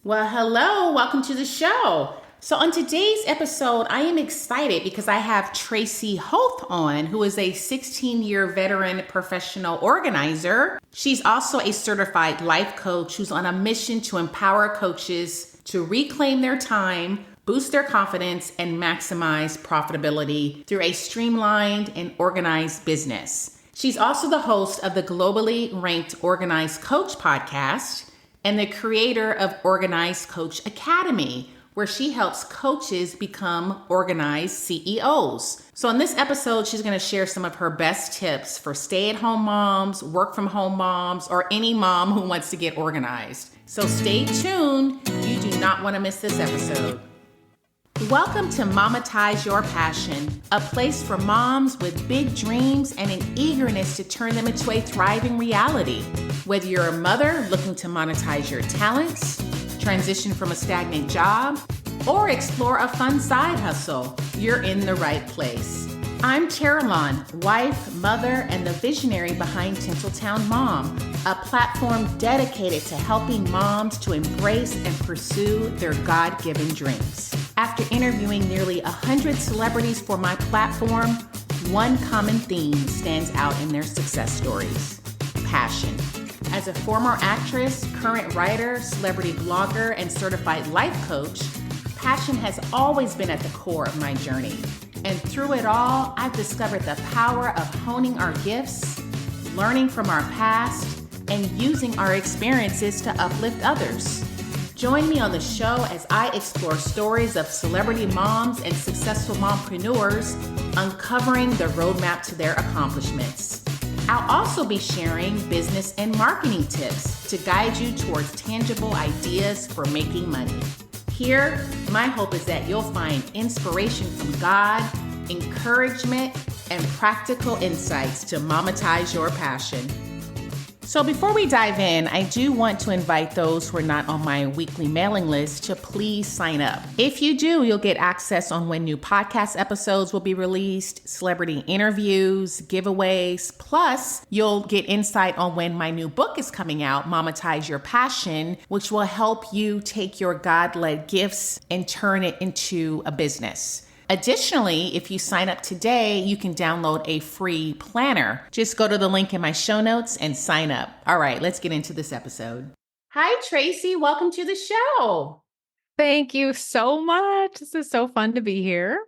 Well, hello, welcome to the show. So, on today's episode, I am excited because I have Tracy Hoth on, who is a 16-year veteran professional organizer. She's also a certified life coach who's on a mission to empower coaches to reclaim their time, boost their confidence, and maximize profitability through a streamlined and organized business. She's also the host of the globally ranked Organized Coach podcast and the creator of Organized Coach Academy, where she helps coaches become organized CEOs. So in this episode, she's going to share some of her best tips for stay-at-home moms, work-from-home moms, or any mom who wants to get organized. So stay tuned. You do not want to miss this episode. Welcome to Monetize Your Passion, a place for moms with big dreams and an eagerness to turn them into a thriving reality. Whether you're a mother looking to monetize your talents, transition from a stagnant job, or explore a fun side hustle, you're in the right place. I'm Caroline, wife, mother, and the visionary behind Tinseltown Mom, a platform dedicated to helping moms to embrace and pursue their God-given dreams. After interviewing nearly 100 celebrities for my platform, one common theme stands out in their success stories: passion. As a former actress, current writer, celebrity blogger, and certified life coach, passion has always been at the core of my journey. And through it all, I've discovered the power of honing our gifts, learning from our past, and using our experiences to uplift others. Join me on the show as I explore stories of celebrity moms and successful mompreneurs, uncovering the roadmap to their accomplishments. I'll also be sharing business and marketing tips to guide you towards tangible ideas for making money. Here, my hope is that you'll find inspiration from God, encouragement, and practical insights to monetize your passion. So before we dive in, I do want to invite those who are not on my weekly mailing list to please sign up. If you do, you'll get access on when new podcast episodes will be released, celebrity interviews, giveaways, plus you'll get insight on when my new book is coming out, Monetize Your Passion, which will help you take your God-led gifts and turn it into a business. Additionally, if you sign up today, you can download a free planner. Just go to the link in my show notes and sign up. All right, let's get into this episode. Hi, Tracy. Welcome to the show. Thank you so much. This is so fun to be here.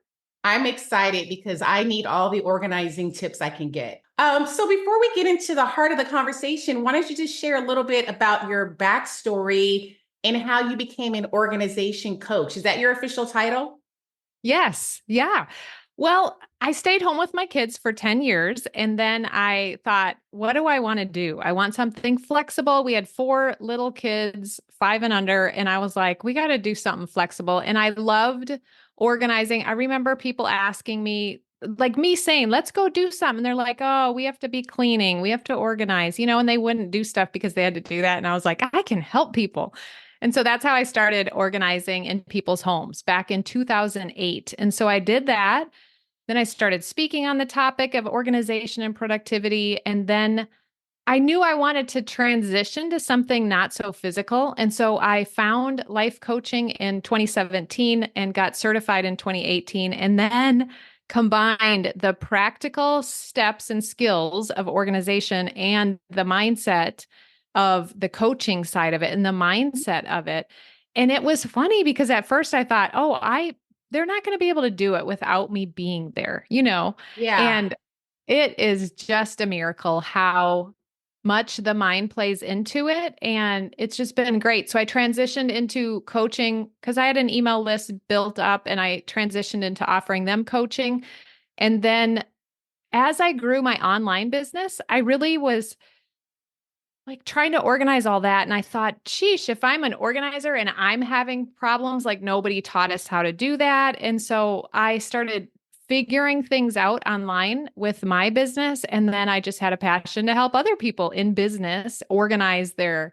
I'm excited because I need all the organizing tips I can get. So before we get into the heart of the conversation, why don't you just share a little bit about your backstory and how you became an organization coach? Is that your official title? Yes. Yeah. Well, I stayed home with my kids for 10 years. And then I thought, what do I want to do? I want something flexible. We had 4 little kids, 5 and under. And I was like, we got to do something flexible. And I loved organizing. I remember people asking me, like me saying, let's go do something. And they're like, oh, we have to be cleaning. We have to organize, and they wouldn't do stuff because they had to do that. And I was like, I can help people. And so that's how I started organizing in people's homes back in 2008. And so I did that. Then I started speaking on the topic of organization and productivity. And then I knew I wanted to transition to something not so physical. And so I found life coaching in 2017 and got certified in 2018. And then combined the practical steps and skills of organization and the mindset of the coaching side of it and the mindset of it. And it was funny because at first I thought, they're not going to be able to do it without me being there, Yeah. And it is just a miracle how much the mind plays into it. And it's just been great. So I transitioned into coaching because I had an email list built up and I transitioned into offering them coaching. And then as I grew my online business, I really was like trying to organize all that. And I thought, sheesh, if I'm an organizer and I'm having problems, like nobody taught us how to do that. And so I started figuring things out online with my business. And then I just had a passion to help other people in business organize the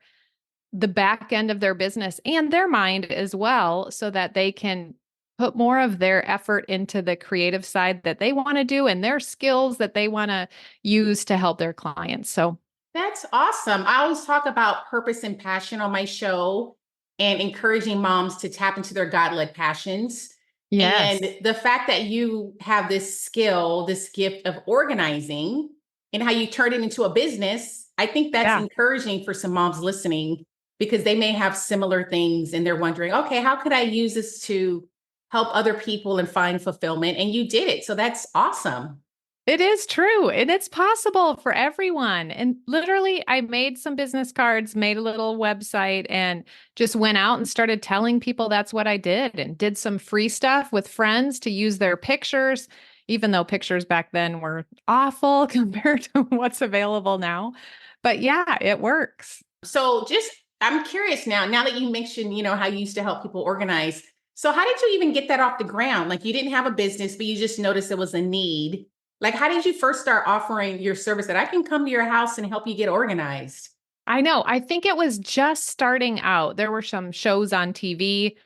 back end of their business and their mind as well, so that they can put more of their effort into the creative side that they want to do and their skills that they want to use to help their clients. So That's awesome. I always talk about purpose and passion on my show. and encouraging moms to tap into their God-led passions. And Yes. the fact that you have this skill, this gift of organizing, and how you turn it into a business, I think that's Yeah. encouraging for some moms listening because they may have similar things and they're wondering, okay, how could I use this to help other people and find fulfillment? And you did it. So that's awesome. It is true. And it's possible for everyone. And literally, I made some business cards, made a little website, and just went out and started telling people that's what I did and did some free stuff with friends to use their pictures, even though pictures back then were awful compared to what's available now. But yeah, it works. So just I'm curious now that you mentioned, how you used to help people organize. So how did you even get that off the ground? Like you didn't have a business, but you just noticed there was a need. Like how did you first start offering your service that I can come to your house and help you get organized? I know. I think it was just starting out. There were some shows on TV.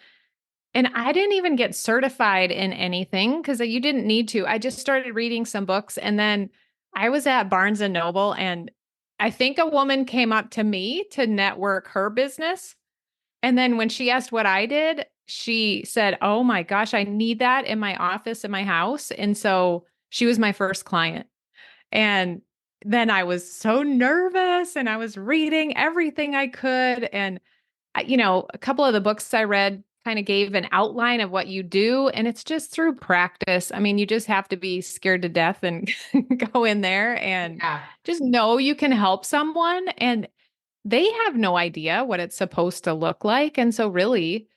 And I didn't even get certified in anything because you didn't need to. I just started reading some books and then I was at Barnes and Noble and I think a woman came up to me to network her business. And then when she asked what I did, she said, "Oh my gosh, I need that in my office, in my house." And so she was my first client. And then I was so nervous and I was reading everything I could. And a couple of the books I read kind of gave an outline of what you do, and it's just through practice. I mean, you just have to be scared to death and go in there and Yeah. just know you can help someone, and they have no idea what it's supposed to look like. And so, really,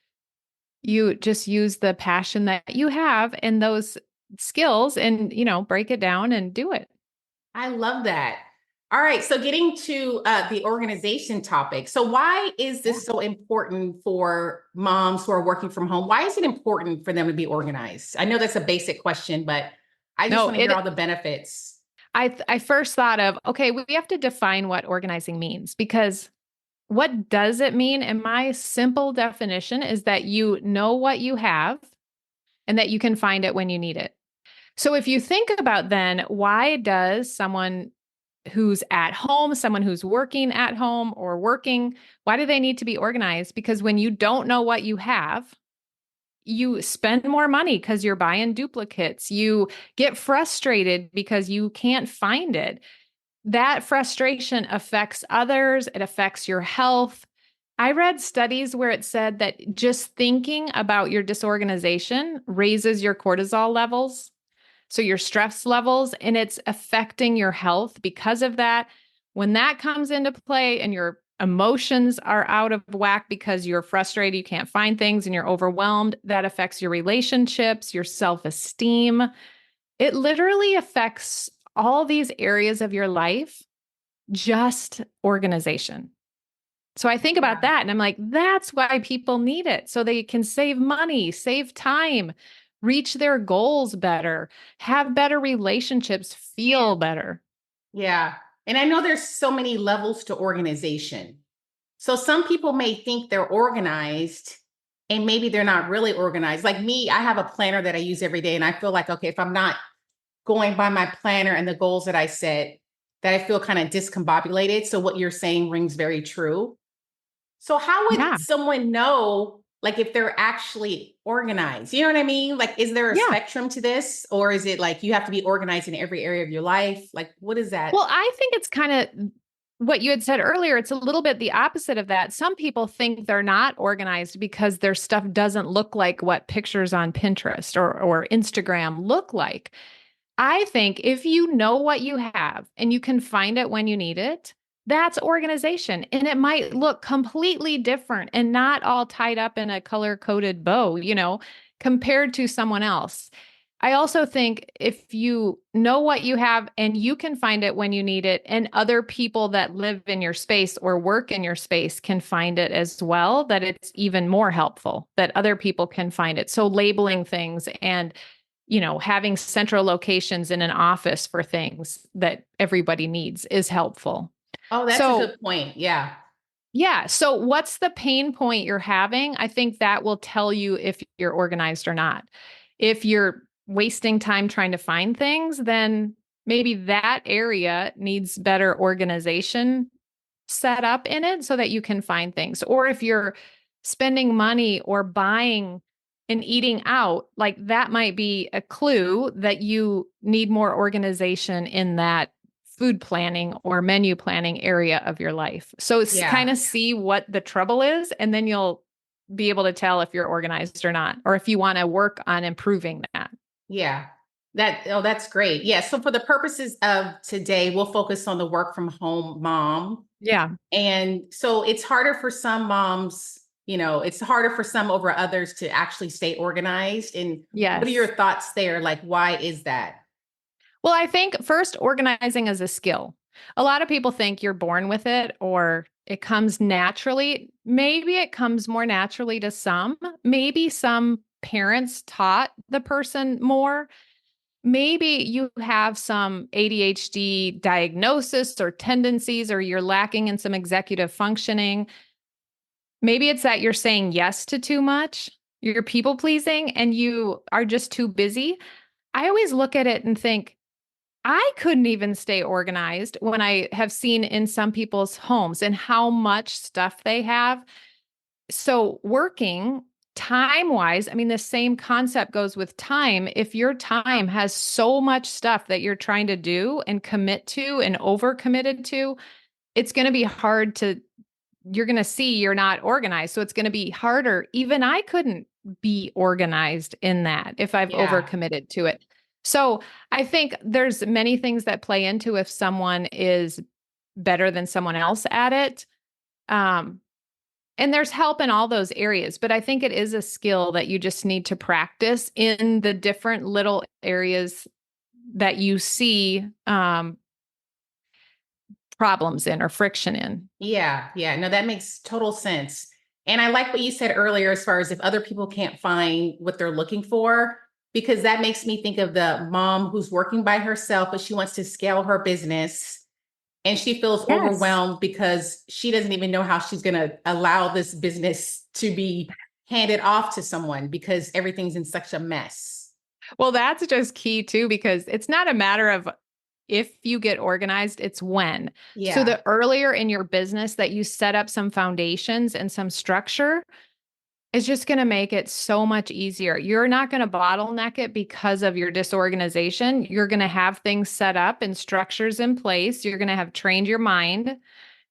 you just use the passion that you have and those skills and, break it down and do it. I love that. All right. So getting to the organization topic. So why is Yeah. this so important for moms who are working from home? Why is it important for them to be organized? I know that's a basic question, but I just No, want to hear all it the benefits. I first thought of, okay, we have to define what organizing means because what does it mean? And my simple definition is that you know what you have and that you can find it when you need it. So if you think about then, why does someone who's at home, someone who's working at home or working, why do they need to be organized? Because when you don't know what you have, you spend more money because you're buying duplicates. You get frustrated because you can't find it. That frustration affects others, it affects your health. I read studies where it said that just thinking about your disorganization raises your cortisol levels, so your stress levels, and it's affecting your health because of that. When that comes into play and your emotions are out of whack because you're frustrated, you can't find things, and you're overwhelmed, that affects your relationships, your self esteem. It literally affects all these areas of your life, just organization. So I think about Yeah. that and I'm like, that's why people need it. So they can save money, save time, reach their goals better, have better relationships, feel better. Yeah. And I know there's so many levels to organization. So some people may think they're organized and maybe they're not really organized. Like me, I have a planner that I use every day. And I feel like, okay, if I'm not going by my planner and the goals that I set, that I feel kind of discombobulated. So what you're saying rings very true. So how would Yeah. someone know like if they're actually organized? You know what I mean? Like is there a Yeah. spectrum to this or is it like you have to be organized in every area of your life? Like what is that? Well, I think it's kind of what you had said earlier. It's a little bit the opposite of that. Some people think they're not organized because their stuff doesn't look like what pictures on Pinterest or Instagram look like. I think if you know what you have and you can find it when you need it, that's organization. And it might look completely different and not all tied up in a color coded bow, compared to someone else. I also think if you know what you have and you can find it when you need it, and other people that live in your space or work in your space can find it as well, that it's even more helpful that other people can find it. So labeling things and having central locations in an office for things that everybody needs is helpful. Oh, that's a So, good point. Yeah. yeah. So, what's the pain point you're having? I think that will tell you if you're organized or not. If you're wasting time trying to find things, then maybe that area needs better organization set up in it so that you can find things. Or if you're spending money or buying and eating out, like that might be a clue that you need more organization in that food planning or menu planning area of your life. So it's Yeah. kind of see what the trouble is, and then you'll be able to tell if you're organized or not, or if you want to work on improving that. Yeah. That's great. Yeah. So for the purposes of today, we'll focus on the work from home mom. Yeah. And so it's harder for some moms, it's harder for some over others to actually stay organized. And what are Yes. your thoughts there? Like, why is that? Well, I think first, organizing is a skill. A lot of people think you're born with it or it comes naturally. Maybe it comes more naturally to some. Maybe some parents taught the person more. Maybe you have some ADHD diagnosis or tendencies, or you're lacking in some executive functioning. Maybe it's that you're saying yes to too much, you're people pleasing, and you are just too busy. I always look at it and think, I couldn't even stay organized when I have seen in some people's homes and how much stuff they have. So, working time wise, I mean, the same concept goes with time. If your time has so much stuff that you're trying to do and commit to and overcommitted to, it's going to be hard to, you're going to see you're not organized. So, it's going to be harder. Even I couldn't be organized in that if I've Yeah. overcommitted to it. So, I think there's many things that play into if someone is better than someone else at it. Um, and there's help in all those areas, but I think it is a skill that you just need to practice in the different little areas that you see problems in or friction in. Yeah. Yeah. No, that makes total sense. And I like what you said earlier, as far as if other people can't find what they're looking for, because that makes me think of the mom who's working by herself, but she wants to scale her business. And she feels Yes. overwhelmed because she doesn't even know how she's going to allow this business to be handed off to someone because everything's in such a mess. Well, that's just key too, because it's not a matter of if you get organized, it's when. So Yeah. the earlier in your business that you set up some foundations and some structure, it's just going to make it so much easier. You're not going to bottleneck it because of your disorganization. You're going to have things set up and structures in place. You're going to have trained your mind,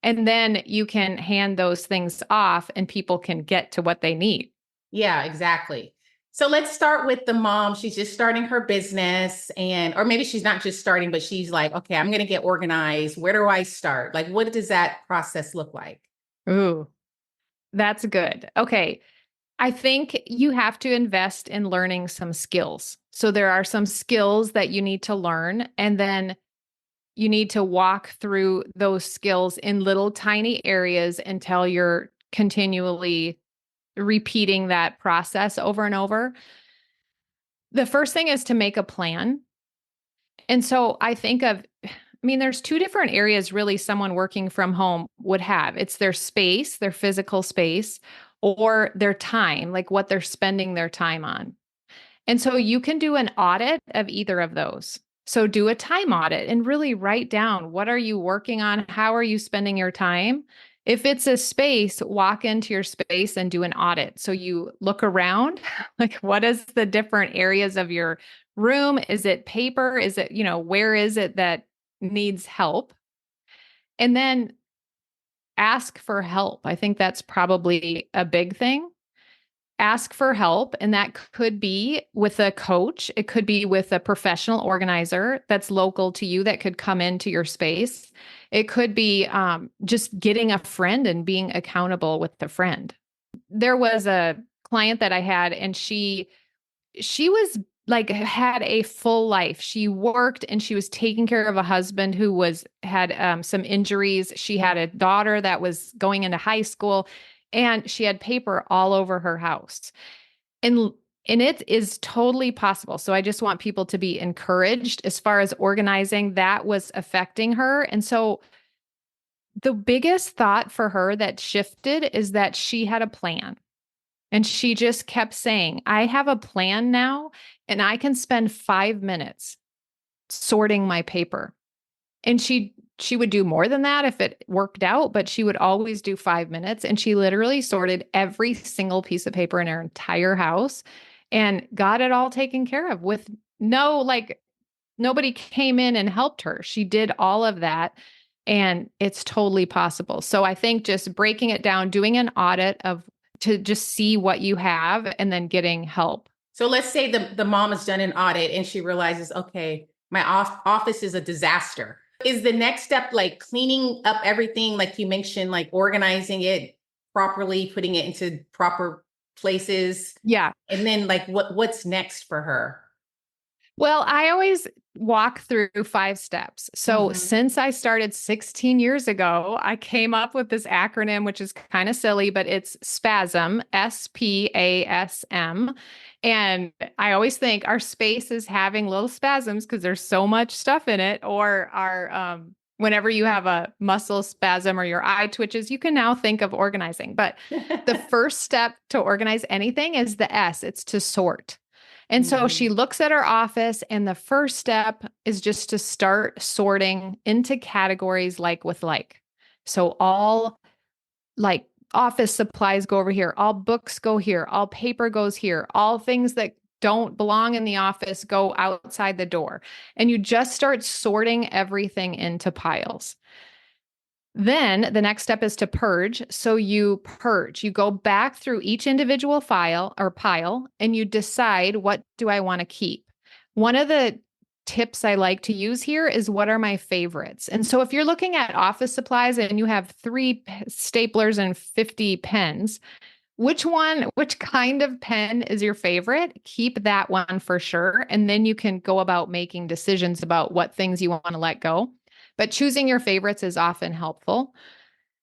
and then you can hand those things off and people can get to what they need. Yeah, exactly. So let's start with the mom. She's just starting her business, or maybe she's not just starting, but she's like, okay, I'm going to get organized. Where do I start? Like, what does that process look like? Ooh, that's good. Okay. I think you have to invest in learning some skills. So there are some skills that you need to learn, and then you need to walk through those skills in little tiny areas until you're continually repeating that process over and over. The first thing is to make a plan. And so I think of, I mean, there's two different areas really someone working from home would have. It's their space, their physical space, or their time, like what they're spending their time on. And so you can do an audit of either of those. So do a time audit and really write down, what are you working on? How are you spending your time? If it's a space, walk into your space and do an audit. So you look around, like what is the different areas of your room? Is it paper? Is it, where is it that needs help? And then ask for help. I think that's probably a big thing. Ask for help. And that could be with a coach. It could be with a professional organizer that's local to you that could come into your space. It could be just getting a friend and being accountable with a friend. There was a client that I had, and she was like had a full life. She worked and she was taking care of a husband who had some injuries. She had a daughter that was going into high school, and she had paper all over her house. And and it is totally possible. So I just want people to be encouraged as far as organizing that was affecting her. And so the biggest thought for her that shifted is that she had a plan. And she just kept saying, I have a plan now, and I can spend 5 minutes sorting my paper. And she she would do more than that if it worked out, but she would always do 5 minutes. And she literally sorted every single piece of paper in her entire house and got it all taken care of with no, like, nobody came in and helped her. She did all of that. And it's totally possible. So I think just breaking it down, doing an audit of to just see what you have and then getting help. So let's say the mom has done an audit and she realizes, okay, my office is a disaster. Is the next step like cleaning up everything, like you mentioned, like organizing it properly, putting it into proper places? Yeah. And then like what's next for her? Well, I always walk through 5 steps. So Mhm. since I started 16 years ago, I came up with this acronym, which is kind of silly, but it's SPASM, SPASM. And I always think our space is having little spasms because there's so much stuff in it, or whenever you have a muscle spasm or your eye twitches, you can now think of organizing. But the first step to organize anything is the S, it's to sort. And so she Mhm. looks at her office, and the first step is just to start sorting into categories like with like. So all like office supplies go over here, all books go here, all paper goes here, all things that don't belong in the office go outside the door. And you just start sorting everything into piles. Then the next step is to purge. So you purge, you go back through each individual file or pile and you decide, what do I want to keep? One of the tips I like to use here is, what are my favorites? And so if you're looking at office supplies and you have three staplers and 50 pens, which kind of pen is your favorite? Keep that one for sure. And then you can go about making decisions about what things you want to let go. But choosing your favorites is often helpful,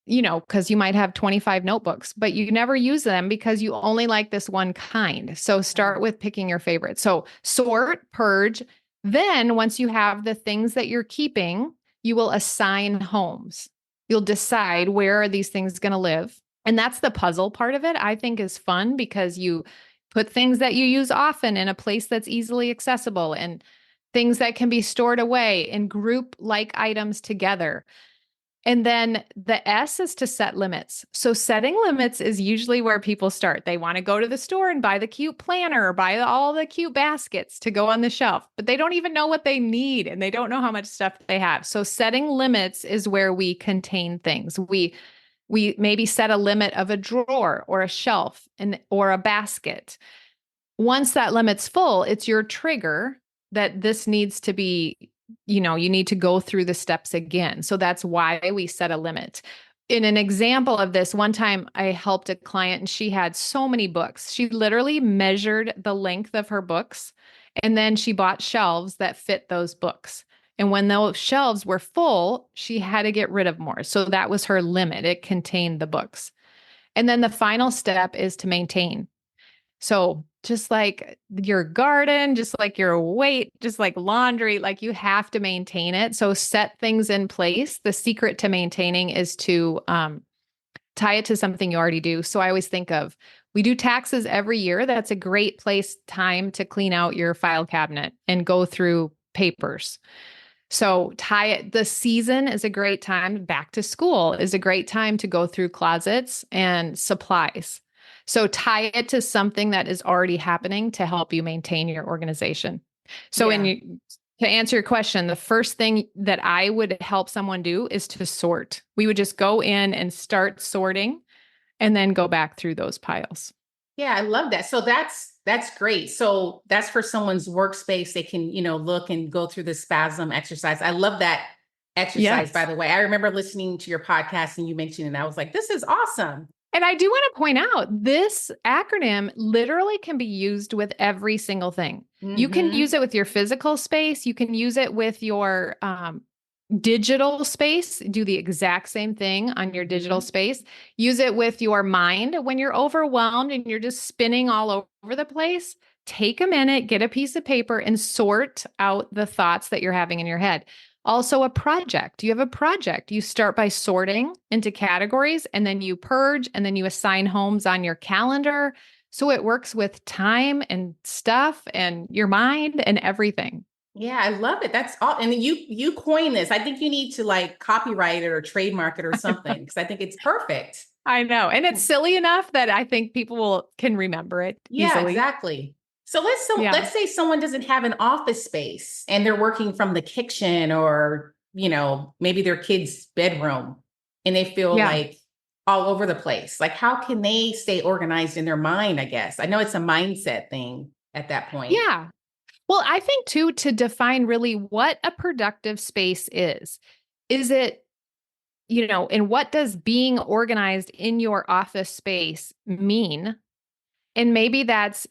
because you might have 25 notebooks, but you never use them because you only like this one kind. So start with picking your favorite. So sort, purge. Then once you have the things that you're keeping, you will assign homes. You'll decide, where are these things going to live? And that's the puzzle part of it, I think, is fun because you put things that you use often in a place that's easily accessible, and things that can be stored away, and group like items together. And then the S is to set limits. So setting limits is usually where people start. They want to go to the store and buy the cute planner or buy all the cute baskets to go on the shelf, but they don't even know what they need and they don't know how much stuff they have. So setting limits is where we contain things. We maybe set a limit of a drawer or a shelf or a basket. Once that limit's full, it's your trigger that this needs to be, you need to go through the steps again. So that's why we set a limit. In an example of this, one time I helped a client and she had so many books. She literally measured the length of her books and then she bought shelves that fit those books. And when those shelves were full, she had to get rid of more. So that was her limit. It contained the books. And then the final step is to maintain. So just like your garden, just like your weight, just like laundry, like you have to maintain it. So set things in place. The secret to maintaining is to tie it to something you already do. So I always think of, we do taxes every year. That's a great time to clean out your file cabinet and go through papers. So the season is a great time. Back to school is a great time to go through closets and supplies. So tie it to something that is already happening to help you maintain your organization. So Yeah. to answer your question, the first thing that I would help someone do is to sort. We would just go in and start sorting and then go back through those piles. Yeah, I love that. So that's great. So that's for someone's workspace. They can, look and go through the spasm exercise. I love that exercise, by Yes. the way. I remember listening to your podcast and you mentioned it, and I was like, this is awesome. And I do want to point out, this acronym literally can be used with every single thing. You can use Hmm. it with your physical space. You can use it with your digital space. Do the exact same thing on your digital Hmm. space. Use it with your mind when you're overwhelmed and you're just spinning all over the place. Take a minute, get a piece of paper, and sort out the thoughts that you're having in your head. Also, a project. You have a project. You start by sorting into categories and then you purge and then you assign homes on your calendar. So it works with time and stuff and your mind and everything. Yeah, I love it. That's all. And you coined this. I think you need to like copyright it or trademark it or something because I think it's perfect. I know. And it's silly enough that I think can remember it Yeah, easily. exactly. So Yeah. let's say someone doesn't have an office space and they're working from the kitchen or, maybe their kid's bedroom and they feel Yeah. like all over the place. Like how can they stay organized in their mind, I guess? I know it's a mindset thing at that point. Yeah. Well, I think too, to define really what a productive space is it, and what does being organized in your office space mean? And maybe that's,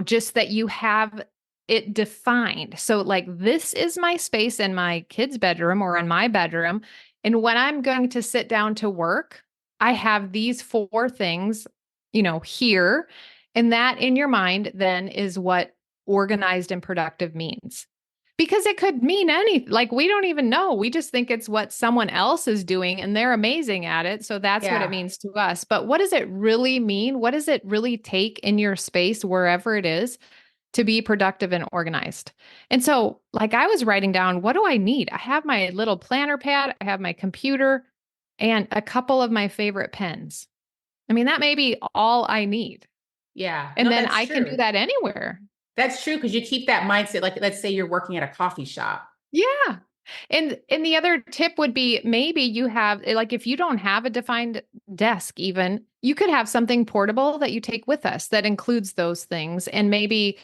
just that you have it defined. So, like, this is my space in my kid's bedroom or in my bedroom. And when I'm going to sit down to work, I have these four things, here. And that in your mind then is what organized and productive means. Because it could mean anything. Like, we don't even know. We just think it's what someone else is doing and they're amazing at it. So that's what it Yeah. means to us. But what does it really mean? What does it really take in your space, wherever it is, to be productive and organized? And so, like, I was writing down, what do I need? I have my little planner pad, I have my computer, and a couple of my favorite pens. I mean, that may be all I need. Yeah. And No, then that's I can do true. that anywhere. That's true because you keep that mindset. Like, let's say you're working at a coffee shop. Yeah. And the other tip would be maybe you have like if you don't have a defined desk even, you could have something portable that you take with us that includes those things. And maybe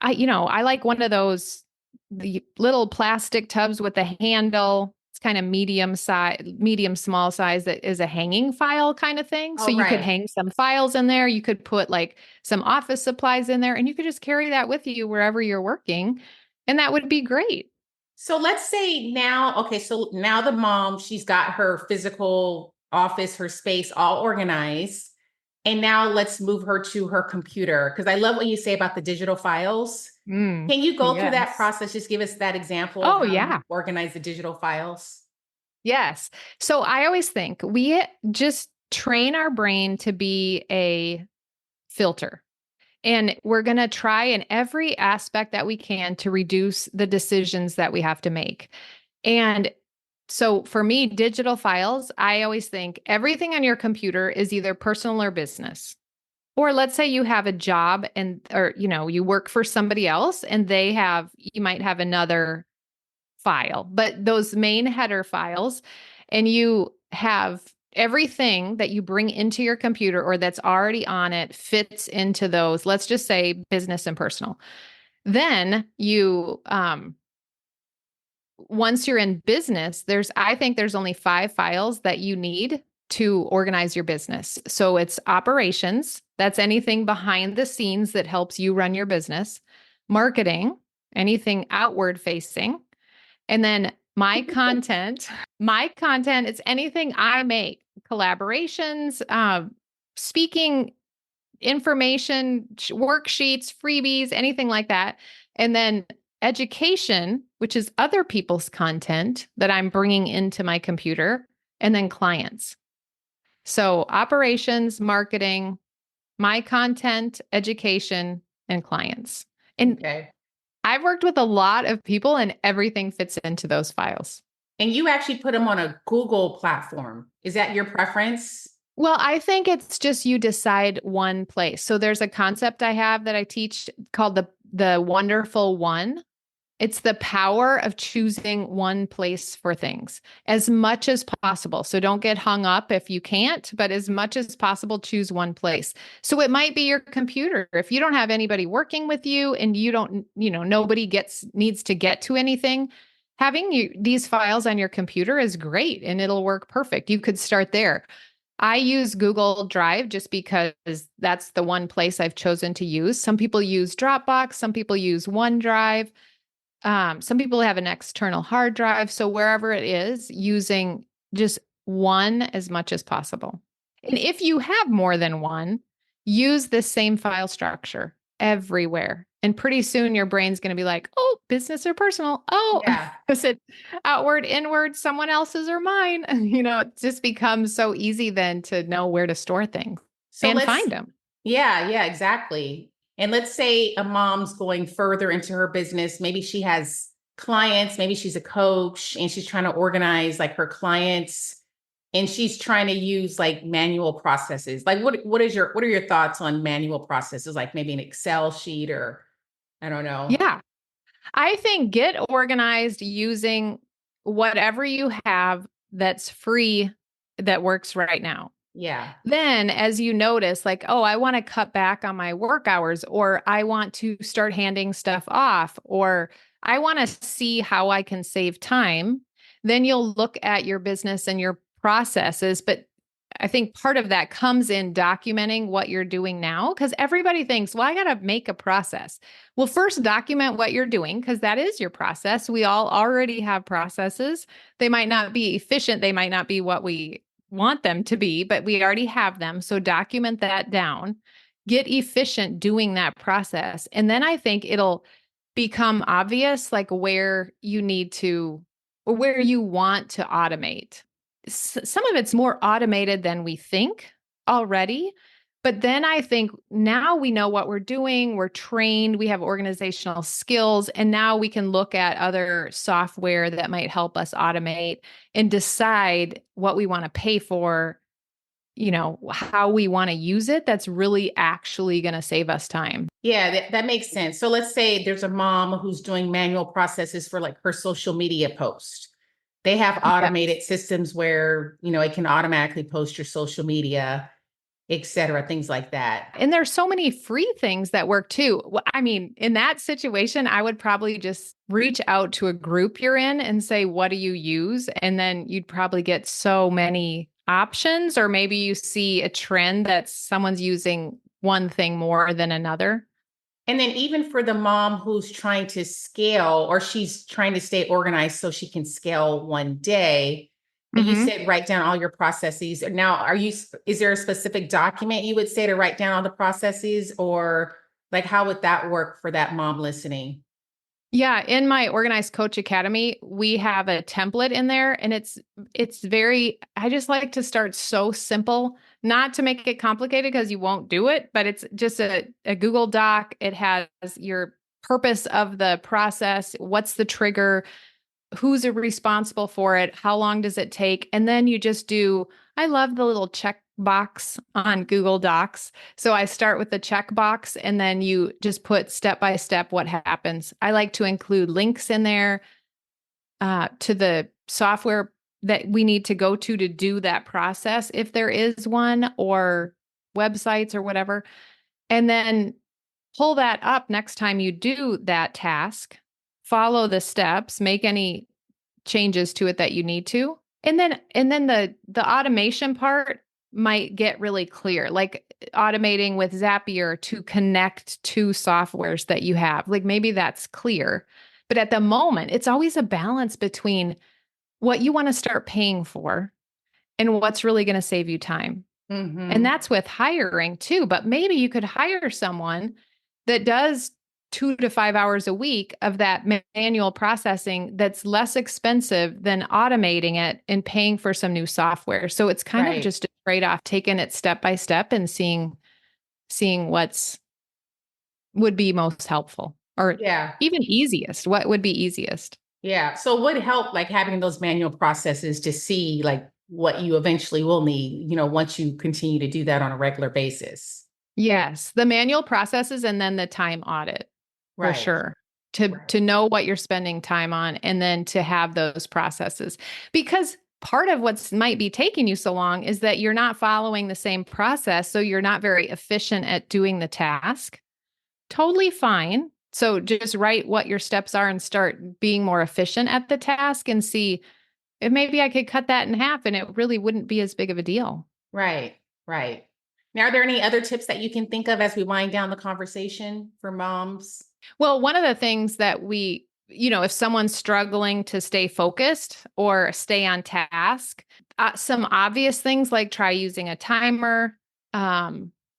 I like one of those the little plastic tubs with the handle. It's kind of medium small size that is a hanging file kind of thing. So Oh, you could right. hang some files in there. You could put like some office supplies in there and you could just carry that with you wherever you're working. And that would be great. So let's say now, okay, so now the mom, she's got her physical office, her space all organized. And now let's move her to her computer. Because I love what you say about the digital files. Mm, Can you go through that yes. process? Just give us that example of Oh, how you yeah. organize the digital files. Yes. So I always think we just train our brain to be a filter. And we're going to try in every aspect that we can to reduce the decisions that we have to make. And so for me, digital files, I always think everything on your computer is either personal or business. Or let's say you have a job and or you work for somebody else and you might have another file, but those main header files, and you have everything that you bring into your computer or that's already on it fits into those, let's just say business and personal. Then once you're in business, I think there's only 5 files that you need to organize your business. So it's operations, that's anything behind the scenes that helps you run your business, marketing, anything outward facing, and then my content, it's anything I make, collaborations, speaking information, worksheets, freebies, anything like that. And then education, which is other people's content that I'm bringing into my computer, and then clients. So operations, marketing, my content, education, and clients. And Okay. I've worked with a lot of people and everything fits into those files. And you actually put them on a Google platform. Is that your preference? Well, I think it's just you decide one place. So there's a concept I have that I teach called the wonderful one. It's the power of choosing one place for things as much as possible. So don't get hung up if you can't, but as much as possible, choose one place. So it might be your computer. If you don't have anybody working with you and you don't, nobody needs to get to anything, these files on your computer is great and it'll work perfect. You could start there. I use Google Drive just because that's the one place I've chosen to use. Some people use Dropbox, some people use OneDrive. Some people have an external hard drive. So wherever it is, using just one as much as possible. And if you have more than one, use the same file structure everywhere. And pretty soon your brain's going to be like, oh, business or personal. Oh, Yeah. is it outward, inward, someone else's or mine? It just becomes so easy then to know where to store things So and let's find them. Yeah, exactly. And let's say a mom's going further into her business. Maybe she has clients, maybe she's a coach and she's trying to organize like her clients and she's trying to use like manual processes. Like what are your thoughts on manual processes? Like maybe an Excel sheet or I don't know. Yeah. I think get organized using whatever you have that's free that works right now. Yeah. Then, as you notice, like, oh, I want to cut back on my work hours, or I want to start handing stuff off, or I want to see how I can save time, then you'll look at your business and your processes. But I think part of that comes in documenting what you're doing now, because everybody thinks, well, I got to make a process. Well, first document what you're doing, because that is your process. We all already have processes. They might not be efficient, they might not be what we want them to be, but we already have them. So document that down, get efficient doing that process. And then I think it'll become obvious, like where you need to, or where you want to automate. Some of it's more automated than we think already. But then I think now we know what we're doing, we're trained, we have organizational skills, and now we can look at other software that might help us automate and decide what we want to pay for, how we want to use it. That's really actually going to save us time. Yeah, that makes sense. So let's say there's a mom who's doing manual processes for like her social media post. They have Yeah. automated systems where, it can automatically post your social media, et cetera, things like that. And there's so many free things that work too. I mean, in that situation, I would probably just reach out to a group you're in and say, what do you use? And then you'd probably get so many options, or maybe you see a trend that someone's using one thing more than another. And then even for the mom who's trying to scale or she's trying to stay organized so she can scale one day, and you Mm-hmm. said write down all your processes. Now, is there a specific document you would say to write down all the processes, or like how would that work for that mom listening? Yeah, in my Organized Coach Academy, we have a template in there, and it's very, I just like to start so simple, not to make it complicated because you won't do it, but it's just a Google Doc. It has your purpose of the process, what's the trigger, who's responsible for it, how long does it take, and then you just do, I love the little check box on Google Docs. So I start with the check box and then you just put step by step what happens. I like to include links in there to the software that we need to go to do that process, if there is one, or websites or whatever. And then pull that up next time you do that task, follow the steps, make any changes to it that you need to. And then the automation part might get really clear, like automating with Zapier to connect to softwares that you have. Like maybe that's clear. But at the moment, it's always a balance between what you want to start paying for and what's really going to save you time. And Mm-hmm. that's with hiring too. But maybe you could hire someone that does 2 to 5 hours a week of that manual processing that's less expensive than automating it and paying for some new software. So it's kind of Right. just a trade-off, taking it step by step and seeing what's would be most helpful, or Yeah. even easiest. What would be easiest? Yeah. So what help like having those manual processes to see like what you eventually will need, once you continue to do that on a regular basis. Yes, the manual processes and then the time audit. For Right. sure. To Right. to know what you're spending time on, and then to have those processes. Because part of what's might be taking you so long is that you're not following the same process, so you're not very efficient at doing the task. Totally fine. So just write what your steps are and start being more efficient at the task, and see if maybe I could cut that in half and it really wouldn't be as big of a deal. Right. Right. Now, are there any other tips that you can think of as we wind down the conversation for moms? Well, one of the things that if someone's struggling to stay focused or stay on task, some obvious things like try using a timer,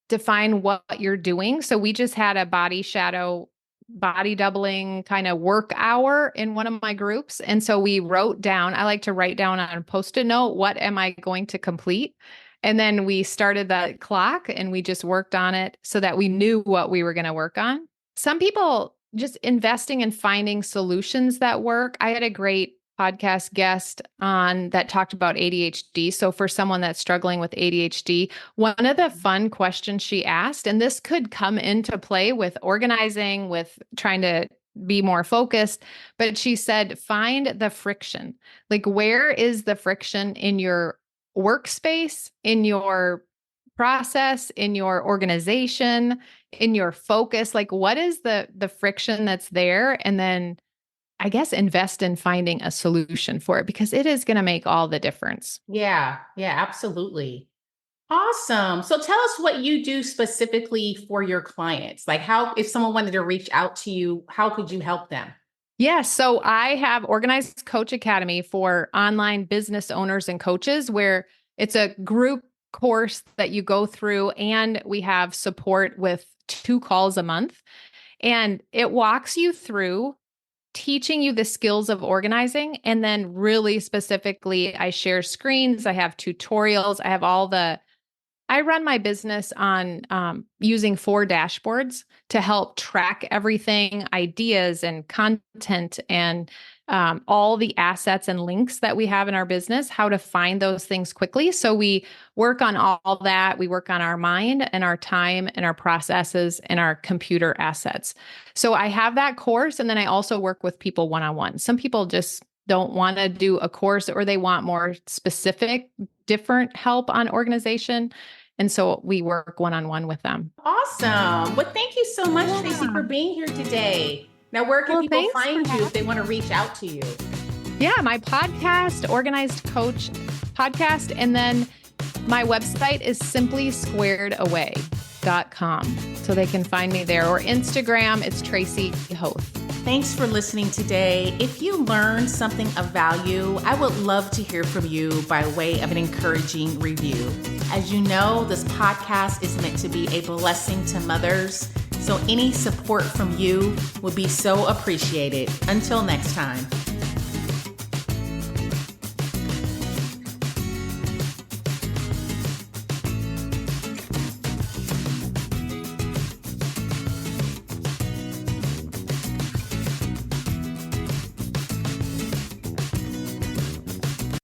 define what you're doing. So we just had a body doubling kind of work hour in one of my groups. And so we wrote down, I like to write down on a post-it note, what am I going to complete? And then we started that clock and we just worked on it so that we knew what we were going to work on. Some people just investing and finding solutions that work. I had a great podcast guest on that talked about ADHD. So for someone that's struggling with ADHD, one of the fun questions she asked, and this could come into play with organizing, with trying to be more focused, but she said, find the friction. Like, where is the friction in your workspace, in your process, in your organization, in your focus? Like, what is the friction that's there? And then I guess invest in finding a solution for it, because it is going to make all the difference. Yeah, yeah, absolutely. Awesome. So tell us what you do specifically for your clients. Like, how, if someone wanted to reach out to you, how could you help them? Yeah, so I have Organized Coach Academy for online business owners and coaches, where it's a group course that you go through, and we have support with 2 calls a month. And it walks you through teaching you the skills of organizing. And then, really specifically, I share screens, I have tutorials, I have I run my business on using 4 dashboards to help track everything, ideas and content, and all the assets and links that we have in our business, how to find those things quickly. So we work on all that. We work on our mind and our time and our processes and our computer assets. So I have that course. And then I also work with people one-on-one. Some people just don't want to do a course, or they want more specific, different help on organization. And so we work one-on-one with them. Awesome. Well, thank you so much, Tracy, for being here today. Now, where can people find you if they want to reach out to you? Yeah, my podcast, Organized Coach Podcast. And then my website is simplysquaredaway.com. So they can find me there, or Instagram, it's Tracy Hoth. Thanks for listening today. If you learned something of value, I would love to hear from you by way of an encouraging review. As you know, this podcast is meant to be a blessing to mothers, so any support from you would be so appreciated. Until next time.